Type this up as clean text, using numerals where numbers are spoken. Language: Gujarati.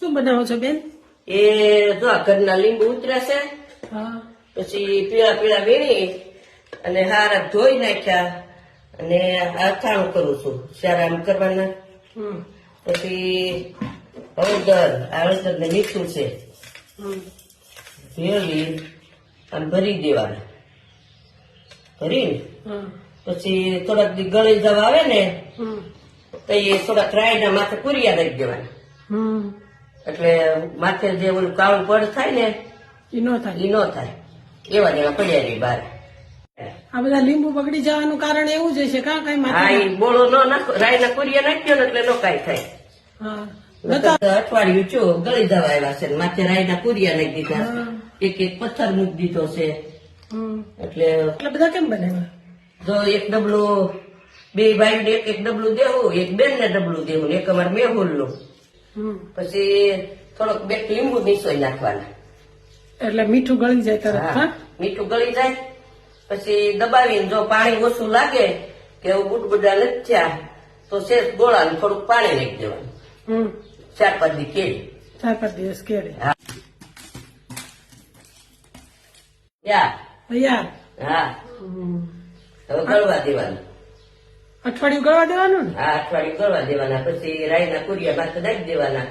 શું બનાવો છો બેન? એ જો આ ઘરના લીંબુ ઉતર્યા છે, હા. પછી પીળા પીળા વીણી અને હારા ધોઈ નાખ્યા અને અથાણું કરું છું. આમ કરવાના. પછી હળદર ને મીઠું છે, ભેળવી આમ ભરી દેવાના. ભરીને પછી થોડાક દી ગળી જવા આવે ને તો એ થોડાક રાયના માથે કુરિયા નાખી દેવાના. એટલે માથે જે ઓલું કાળું પડ થાય ને ઈ નો થાય. ઈ ન થાય. એવા જેવા પડ્યા રહી બહાર. આ બધા લીંબુ બગડી જવાનું કારણ એવું જ છે કા કઈ હા, માથે? એ બોળો ન નાખો, રાયના કુરિયા નાખ્યો ને એટલે નો કાંઈ થાય. હા. અઠવાડિયું ચો ગળી જવા આવ્યા છે, માથે રાયના કુરિયા નાખી દીધા, એક એક પથ્થર મૂકી દીધો છે. એટલે એટલે બધા કેમ બનાવ્યા? જો એક ડબલું બે ભાઈ એક એક ડબલું દેવું, એક બેન ને ડબલું દેવું, એક અમારે મેહુલ નું. પછી થોડોક બે લીંબુ નીચોઈ નાખવાના. એટલે મીઠું ગળી જાય તરત. હા, હા. મીઠું ગળી જાય. પછી દબાવીને જો પાણી ઓછું લાગે કે એવું બુડબુડા નથી થયા તો શેષ ગોળા ને થોડુંક પાણી નાખી દેવાનું. 4-5 દી કેળી. 4-5 દિવસ કેળે. હા. યા. તૈયાર. હા. હવે ગળવા દેવાનું. અઠવાડિયું ગળવા દેવાનું ને? હા, અઠવાડિયું ગળવા દેવાના. પછી રાયના કુરિયા માથે નાખી દેવાના.